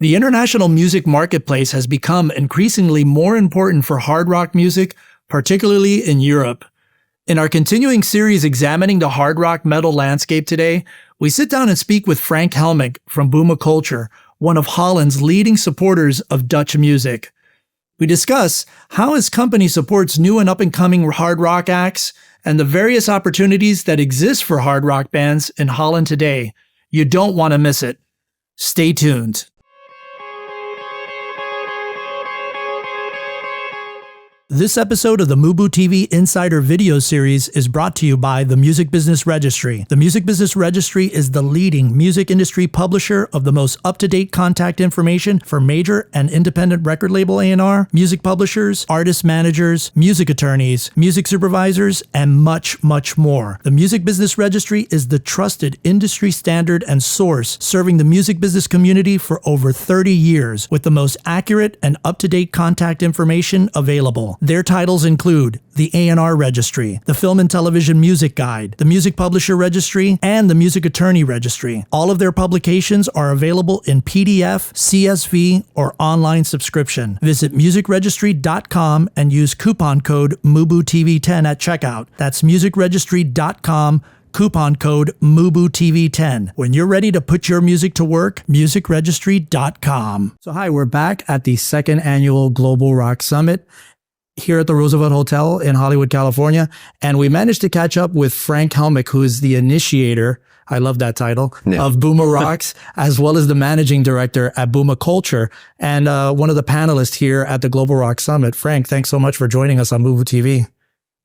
The international music marketplace has become increasingly more important for hard rock music, particularly in Europe. In our continuing series examining the hard rock metal landscape today, we sit down and speak with Frank Helmink from Buma Cultuur, one of Holland's leading supporters of Dutch music. We discuss how his company supports new and up-and-coming hard rock acts and the various opportunities that exist for hard rock bands in Holland today. You don't want to miss it. Stay tuned. This episode of the MUBUTV Insider video series is brought to you by the Music Business Registry. The Music Business Registry is the leading music industry publisher of the most up-to-date contact information for major and independent record label A&R, music publishers, artist managers, music attorneys, music supervisors, and much, much more. The Music Business Registry is the trusted industry standard and source serving the music business community for over 30 years with the most accurate and up-to-date contact information available. Their titles include the A&R Registry, the Film and Television Music Guide, the Music Publisher Registry, and the Music Attorney Registry. All of their publications are available in PDF, CSV, or online subscription. Visit musicregistry.com and use coupon code MUBUTV10 at checkout. That's musicregistry.com. Coupon code MUBUTV10. When you're ready to put your music to work, musicregistry.com. So hi, we're back at the second annual Global Rock Summit here at the Roosevelt Hotel in Hollywood, California. And we managed to catch up with Frank Helmink, who is the initiator, I love that title, of Buma Rocks, as well as the managing director at Buma Cultuur and one of the panelists here at the Global Rock Summit. Frank, thanks so much for joining us on MUBUTV.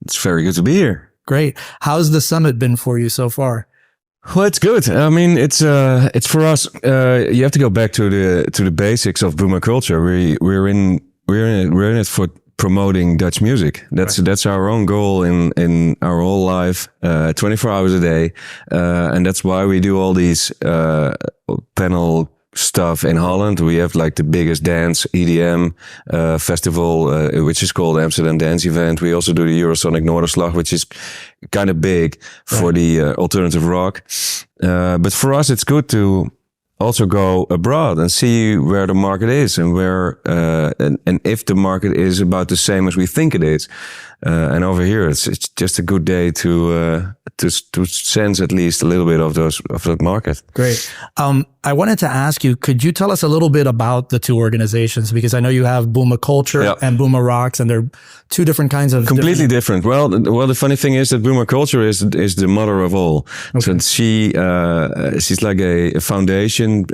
It's very good to be here. Great. How's the summit been for you so far? Well, it's good. I mean, it's for us. You have to go back to the basics of Buma Cultuur. We're in it for promoting Dutch music. That's our own goal in our whole life, 24 hours a day, and that's why we do all these panel stuff in Holland. We have like the biggest dance EDM festival, which is called Amsterdam Dance Event. We also do the Eurosonic Noorderslag, which is kind of big for the alternative rock. But for us, it's good to also go abroad and see where the market is and where and if the market is about the same as we think it is. And over here, it's just a good day to sense at least a little bit of that market. Great. I wanted to ask you, could you tell us a little bit about the two organizations? Because I know you have Buma Cultuur and Buma Rocks, and they're two different kinds of completely different. Well, the funny thing is that Buma Cultuur is the mother of all. Okay. So she's like a foundation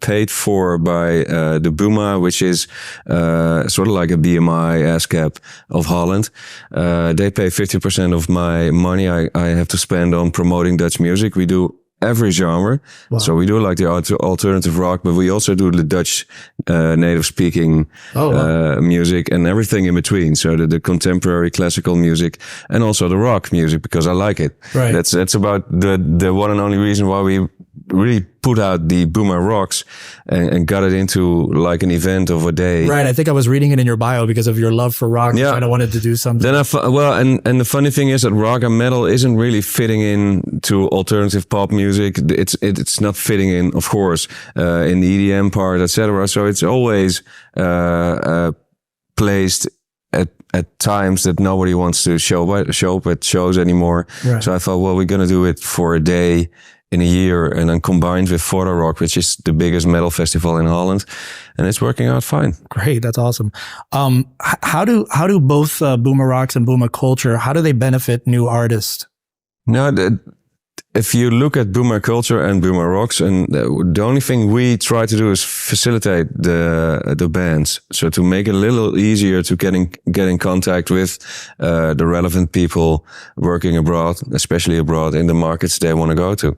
paid for by the Buma, which is sort of like a BMI ASCAP of Holland. They pay 50% of my money I have to spend on promoting Dutch music. We do every genre. Wow. So we do like the alternative rock, but we also do the Dutch native speaking music and everything in between. So the contemporary classical music and also the rock music, because I like it. Right. That's about the one and only reason why we really put out the Buma Rocks and got it into like an event of a day. Right. I think I was reading it in your bio because of your love for rock. Yeah. I wanted to do something. Then and the funny thing is that rock and metal isn't really fitting in to alternative pop music. It's not fitting in, of course, in the EDM part, etc. So it's always placed at times that nobody wants to show up at shows anymore. Right. So I thought, well, we're going to do it for a day in a year, and then combined with Fora Rock, which is the biggest metal festival in Holland, and it's working out fine. Great, that's awesome. How do both Buma Rocks and Buma Cultuur, how do they benefit new artists? No, if you look at Buma Cultuur and Buma Rocks, and the only thing we try to do is facilitate the bands, so to make it a little easier to get in contact with the relevant people working abroad, especially abroad in the markets they want to go to,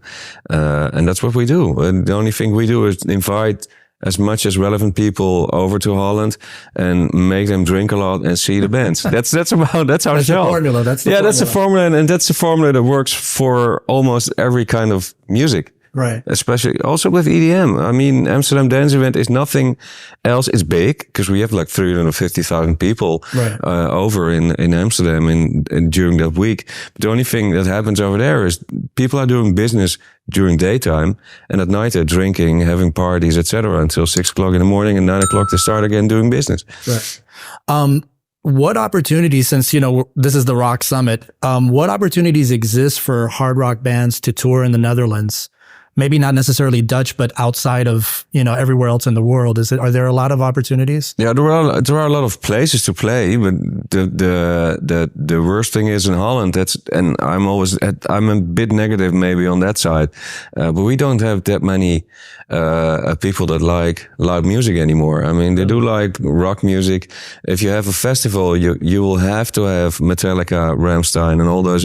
and that's what we do. And the only thing we do is invite as much as relevant people over to Holland and make them drink a lot and see the bands. That's our job. That's the formula. That's the formula, and that's the formula that works for almost every kind of music. Right. Especially also with EDM. I mean, Amsterdam Dance Event is nothing else. It's big because we have like 350,000 people over in Amsterdam during that week. But the only thing that happens over there is people are doing business during daytime, and at night they're drinking, having parties, etc. until 6 o'clock in the morning, and 9 o'clock they start again doing business. Right. What opportunities, since, this is the Rock Summit, what opportunities exist for hard rock bands to tour in the Netherlands? Maybe not necessarily Dutch, but outside of, everywhere else in the world. Are there a lot of opportunities? Yeah, there are a lot of places to play, but the worst thing is in Holland. I'm a bit negative maybe on that side, but we don't have that many people that like loud music anymore. I mean, they do like rock music. If you have a festival, you will have to have Metallica, Rammstein, and all those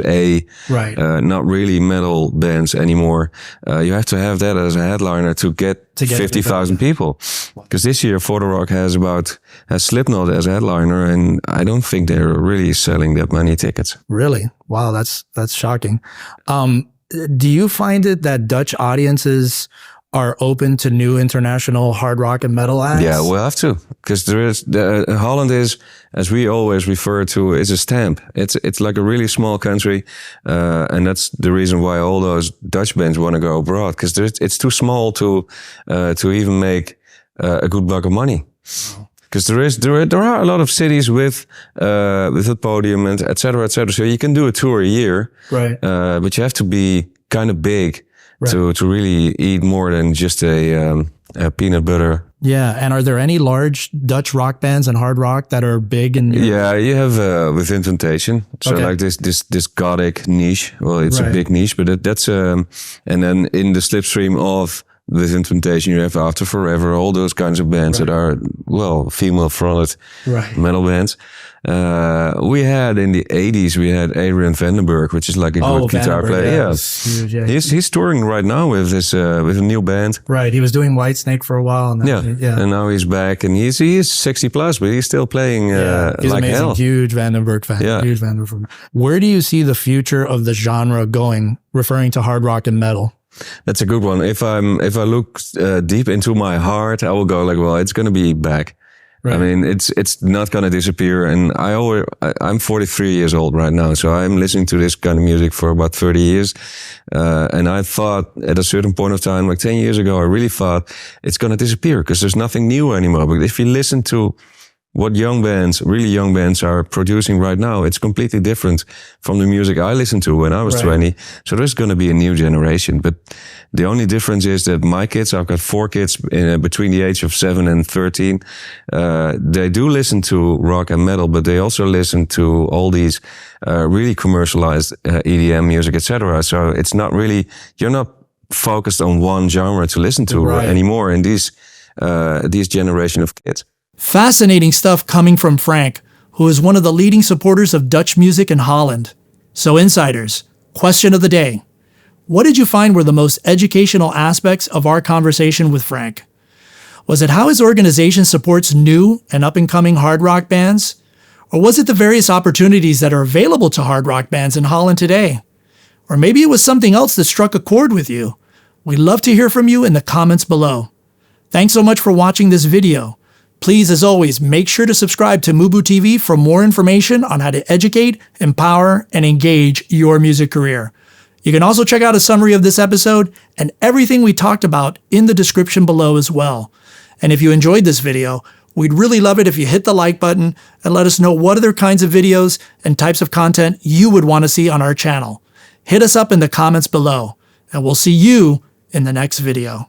not really metal bands anymore. You have to have that as a headliner to get 50,000 people. Because this year, For the Rock has Slipknot as a headliner, and I don't think they're really selling that many tickets. Really? Wow, that's shocking. Do you find it that Dutch audiences are open to new international hard rock and metal acts? Yeah, we'll have to, because Holland is, as we always refer to, is a stamp. It's like a really small country, and that's the reason why all those Dutch bands want to go abroad, because it's too small to even make a good buck of money. Because there are a lot of cities with a podium and et cetera, so you can do a tour a year, right? But you have to be kind of big. Right. To really eat more than just a peanut butter. Yeah, and are there any large Dutch rock bands and hard rock that are big? Yeah, you have Within Temptation. So like this gothic niche. Well, it's a big niche, but that's and then in the slipstream of Within Temptation, you have After Forever, all those kinds of bands that are female fronted metal bands. We had in the 80s, we had Adrian Vandenberg, which is like a good guitar player. Huge, He's touring right now with with a new band. Right. He was doing Whitesnake for a while. And and now he's back, and he is 60 plus, but he's still playing he's like amazing. hell. Huge Vandenberg fan. Yeah. Huge Vandenberg fan. Where do you see the future of the genre going, referring to hard rock and metal? That's a good one. If I look deep into my heart, I will go like, well, it's going to be back. Right. I mean, it's not going to disappear. And I'm 43 years old right now, so I'm listening to this kind of music for about 30 years. And I thought at a certain point of time, like 10 years ago, I really thought it's going to disappear because there's nothing new anymore. But if you listen to what really young bands are producing right now, it's completely different from the music I listened to when I was 20. So there's going to be a new generation. But the only difference is that my kids, I've got 4 kids between the age of 7 and 13. They do listen to rock and metal, but they also listen to all these really commercialized EDM music, etc. So it's not really, you're not focused on one genre to listen to anymore in these generation of kids. Fascinating stuff coming from Frank, who is one of the leading supporters of Dutch music in Holland. So insiders, question of the day. What did you find were the most educational aspects of our conversation with Frank? Was it how his organization supports new and up-and-coming hard rock bands? Or was it the various opportunities that are available to hard rock bands in Holland today? Or maybe it was something else that struck a chord with you. We'd love to hear from you in the comments below. Thanks so much for watching this video. Please, as always, make sure to subscribe to MUBUTV for more information on how to educate, empower, and engage your music career. You can also check out a summary of this episode and everything we talked about in the description below as well. And if you enjoyed this video, we'd really love it if you hit the like button and let us know what other kinds of videos and types of content you would want to see on our channel. Hit us up in the comments below, and we'll see you in the next video.